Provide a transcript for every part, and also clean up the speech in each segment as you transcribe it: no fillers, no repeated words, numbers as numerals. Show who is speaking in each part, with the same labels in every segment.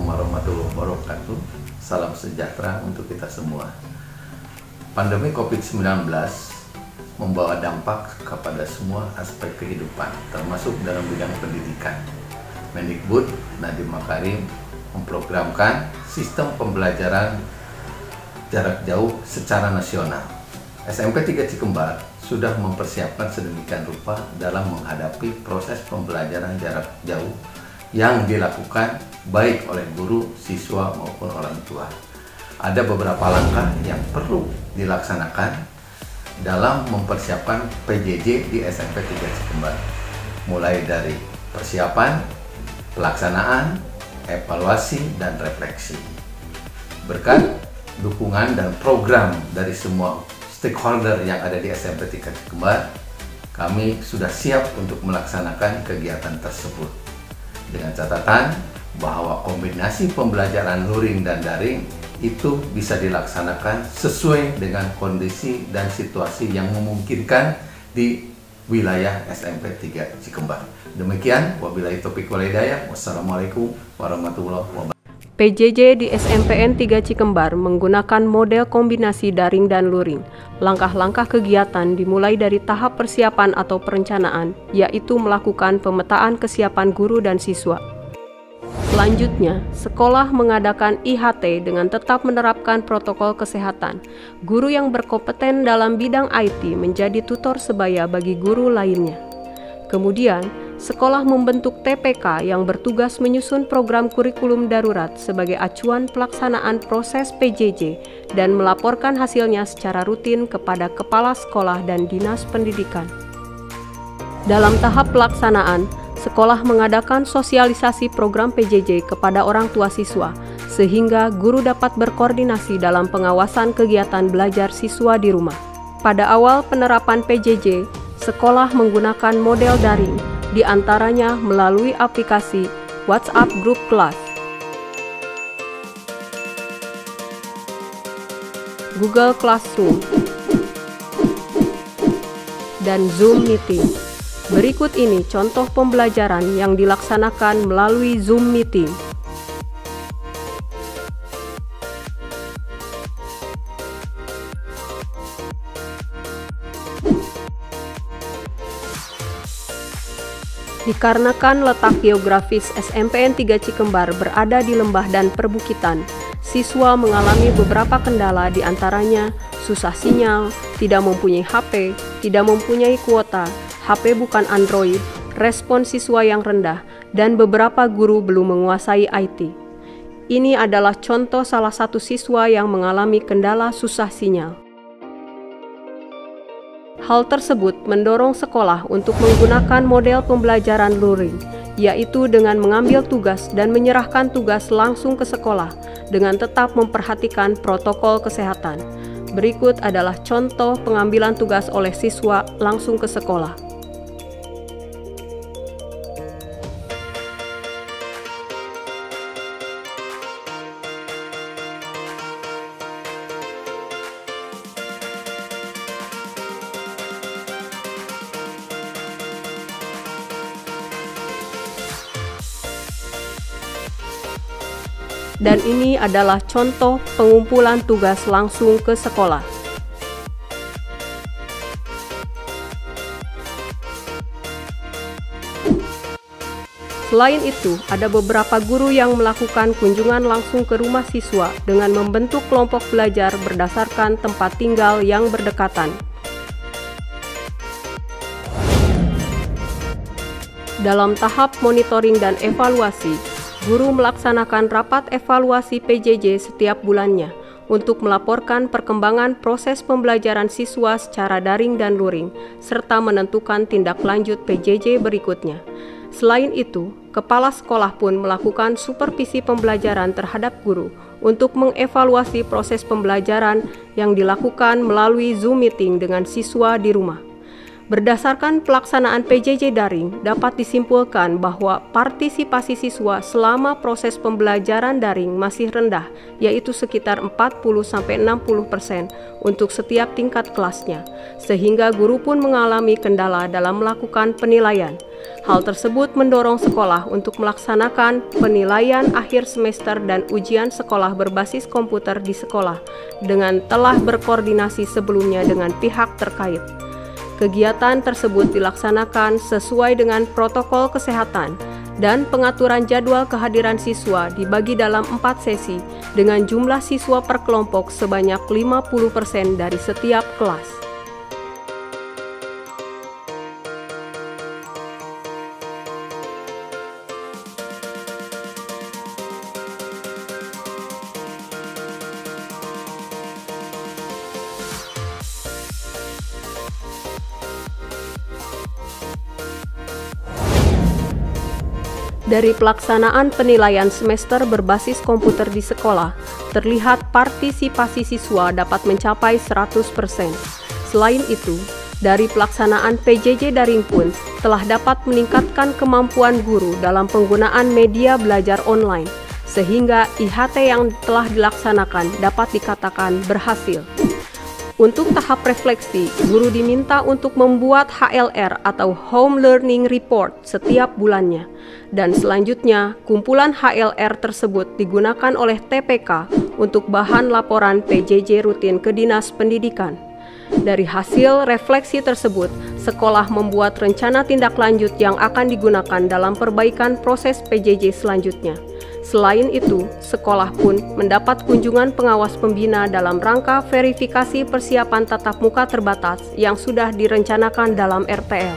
Speaker 1: warahmatullahi wabarakatuh. Salam sejahtera untuk kita semua. Pandemi COVID-19 membawa dampak kepada semua aspek kehidupan, termasuk dalam bidang pendidikan. Mendikbud Nadiem Makarim memprogramkan sistem pembelajaran jarak jauh secara nasional. SMP 3 Cikembar sudah mempersiapkan sedemikian rupa dalam menghadapi proses pembelajaran jarak jauh yang dilakukan baik oleh guru, siswa maupun orang tua. Ada beberapa langkah yang perlu dilaksanakan dalam mempersiapkan PJJ di SMP 3 Cikembar, mulai dari persiapan, pelaksanaan, evaluasi, dan refleksi. Berkat dukungan dan program dari semua stakeholder yang ada di SMP 3 Cikembar, kami sudah siap untuk melaksanakan kegiatan tersebut. Dengan catatan bahwa kombinasi pembelajaran luring dan daring itu bisa dilaksanakan sesuai dengan kondisi dan situasi yang memungkinkan di wilayah SMP 3 Cikembar. Demikian, wabillahi taufiq wal hidayah. Wassalamualaikum warahmatullahi wabarakatuh.
Speaker 2: PJJ di SMPN 3 Cikembar menggunakan model kombinasi daring dan luring. Langkah-langkah kegiatan dimulai dari tahap persiapan atau perencanaan, yaitu melakukan pemetaan kesiapan guru dan siswa. Selanjutnya, sekolah mengadakan IHT dengan tetap menerapkan protokol kesehatan. Guru yang berkompeten dalam bidang IT menjadi tutor sebaya bagi guru lainnya. Kemudian, sekolah membentuk TPK yang bertugas menyusun program kurikulum darurat sebagai acuan pelaksanaan proses PJJ dan melaporkan hasilnya secara rutin kepada kepala sekolah dan dinas pendidikan. Dalam tahap pelaksanaan, sekolah mengadakan sosialisasi program PJJ kepada orang tua siswa, sehingga guru dapat berkoordinasi dalam pengawasan kegiatan belajar siswa di rumah. Pada awal penerapan PJJ, sekolah menggunakan model daring, di antaranya melalui aplikasi WhatsApp Grup Kelas, Google Classroom, dan Zoom Meeting. Berikut ini contoh pembelajaran yang dilaksanakan melalui Zoom Meeting. Dikarenakan letak geografis SMPN 3 Cikembar berada di lembah dan perbukitan, siswa mengalami beberapa kendala, di antaranya susah sinyal, tidak mempunyai HP, tidak mempunyai kuota, HP bukan Android, respon siswa yang rendah, dan beberapa guru belum menguasai IT. Ini adalah contoh salah satu siswa yang mengalami kendala susah sinyal. Hal tersebut mendorong sekolah untuk menggunakan model pembelajaran luring, yaitu dengan mengambil tugas dan menyerahkan tugas langsung ke sekolah dengan tetap memperhatikan protokol kesehatan. Berikut adalah contoh pengambilan tugas oleh siswa langsung ke sekolah. Dan ini adalah contoh pengumpulan tugas langsung ke sekolah. Selain itu, ada beberapa guru yang melakukan kunjungan langsung ke rumah siswa dengan membentuk kelompok belajar berdasarkan tempat tinggal yang berdekatan. Dalam tahap monitoring dan evaluasi, guru melaksanakan rapat evaluasi PJJ setiap bulannya untuk melaporkan perkembangan proses pembelajaran siswa secara daring dan luring, serta menentukan tindak lanjut PJJ berikutnya. Selain itu, kepala sekolah pun melakukan supervisi pembelajaran terhadap guru untuk mengevaluasi proses pembelajaran yang dilakukan melalui Zoom Meeting dengan siswa di rumah. Berdasarkan pelaksanaan PJJ daring, dapat disimpulkan bahwa partisipasi siswa selama proses pembelajaran daring masih rendah, yaitu sekitar 40-60% untuk setiap tingkat kelasnya, sehingga guru pun mengalami kendala dalam melakukan penilaian. Hal tersebut mendorong sekolah untuk melaksanakan penilaian akhir semester dan ujian sekolah berbasis komputer di sekolah dengan telah berkoordinasi sebelumnya dengan pihak terkait. Kegiatan tersebut dilaksanakan sesuai dengan protokol kesehatan dan pengaturan jadwal kehadiran siswa dibagi dalam 4 sesi dengan jumlah siswa per kelompok sebanyak 50% dari setiap kelas. Dari pelaksanaan penilaian semester berbasis komputer di sekolah, terlihat partisipasi siswa dapat mencapai 100%. Selain itu, dari pelaksanaan PJJ daring pun telah dapat meningkatkan kemampuan guru dalam penggunaan media belajar online, sehingga IHT yang telah dilaksanakan dapat dikatakan berhasil. Untuk tahap refleksi, guru diminta untuk membuat HLR atau Home Learning Report setiap bulannya. Dan selanjutnya, kumpulan HLR tersebut digunakan oleh TPK untuk bahan laporan PJJ rutin ke Dinas Pendidikan. Dari hasil refleksi tersebut, sekolah membuat rencana tindak lanjut yang akan digunakan dalam perbaikan proses PJJ selanjutnya. Selain itu, sekolah pun mendapat kunjungan pengawas pembina dalam rangka verifikasi persiapan tatap muka terbatas yang sudah direncanakan dalam RTL.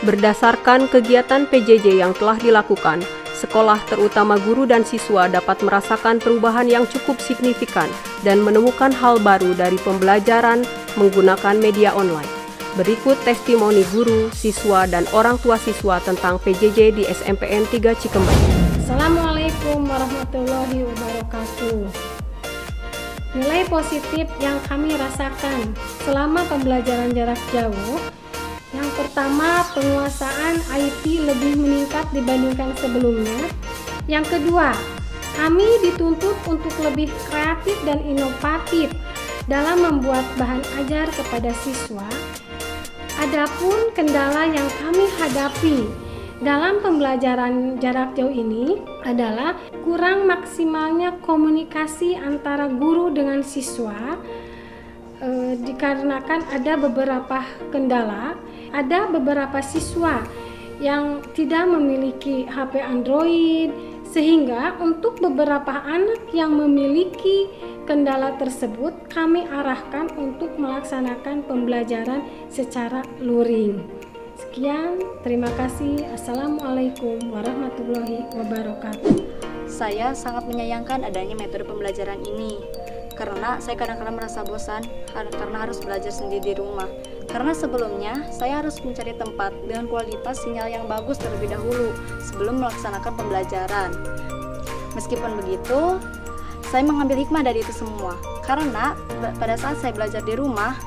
Speaker 2: Berdasarkan kegiatan PJJ yang telah dilakukan, sekolah terutama guru dan siswa dapat merasakan perubahan yang cukup signifikan dan menemukan hal baru dari pembelajaran menggunakan media online. Berikut testimoni guru, siswa, dan orang tua siswa tentang PJJ di SMPN 3 Cikembar.
Speaker 3: Assalamualaikum warahmatullahi wabarakatuh. Nilai positif yang kami rasakan selama pembelajaran jarak jauh, yang pertama, penguasaan IT lebih meningkat dibandingkan sebelumnya. Yang kedua, kami dituntut untuk lebih kreatif dan inovatif dalam membuat bahan ajar kepada siswa. Adapun kendala yang kami hadapi dalam pembelajaran jarak jauh ini adalah kurang maksimalnya komunikasi antara guru dengan siswa, dikarenakan ada beberapa kendala. Ada beberapa siswa yang tidak memiliki HP Android, sehingga untuk beberapa anak yang memiliki kendala tersebut kami arahkan untuk melaksanakan pembelajaran secara luring. Sekian, terima kasih. Assalamualaikum warahmatullahi wabarakatuh.
Speaker 4: Saya sangat menyayangkan adanya metode pembelajaran ini, karena saya kadang-kadang merasa bosan karena harus belajar sendiri di rumah. Karena sebelumnya saya harus mencari tempat dengan kualitas sinyal yang bagus terlebih dahulu sebelum melaksanakan pembelajaran. Meskipun begitu, saya mengambil hikmah dari itu semua, karena pada saat saya belajar di rumah,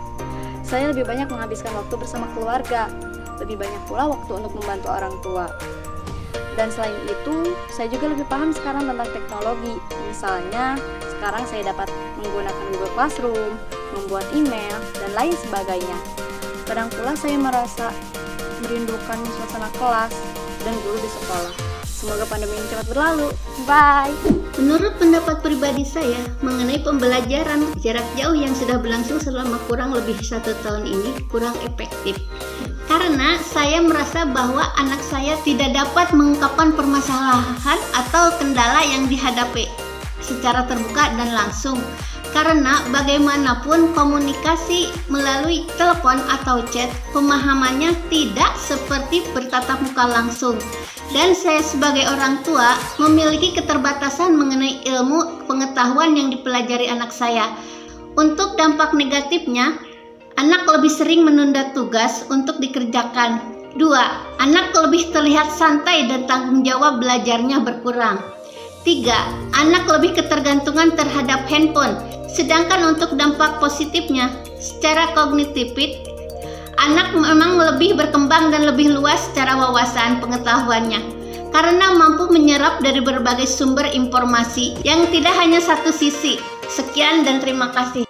Speaker 4: saya lebih banyak menghabiskan waktu bersama keluarga, lebih banyak pula waktu untuk membantu orang tua. Dan selain itu, saya juga lebih paham sekarang tentang teknologi. Misalnya, sekarang saya dapat menggunakan Google Classroom, membuat email, dan lain sebagainya. Kadang pula saya merasa merindukan suasana kelas dan guru di sekolah. Semoga pandemi ini cepat berlalu. Bye!
Speaker 5: Menurut pendapat pribadi saya mengenai pembelajaran jarak jauh yang sudah berlangsung selama kurang lebih 1 tahun ini kurang efektif. Karena saya merasa bahwa anak saya tidak dapat mengungkapkan permasalahan atau kendala yang dihadapi secara terbuka dan langsung. Karena bagaimanapun komunikasi melalui telepon atau chat, pemahamannya tidak seperti bertatap muka langsung. Dan saya sebagai orang tua memiliki keterbatasan mengenai ilmu pengetahuan yang dipelajari anak saya. Untuk dampak negatifnya, anak lebih sering menunda tugas untuk dikerjakan. 2. Anak lebih terlihat santai dan tanggung jawab belajarnya berkurang. 3. Anak lebih ketergantungan terhadap handphone. Sedangkan untuk dampak positifnya, secara kognitif, anak memang lebih berkembang dan lebih luas secara wawasan pengetahuannya, karena mampu menyerap dari berbagai sumber informasi yang tidak hanya satu sisi. Sekian dan terima kasih.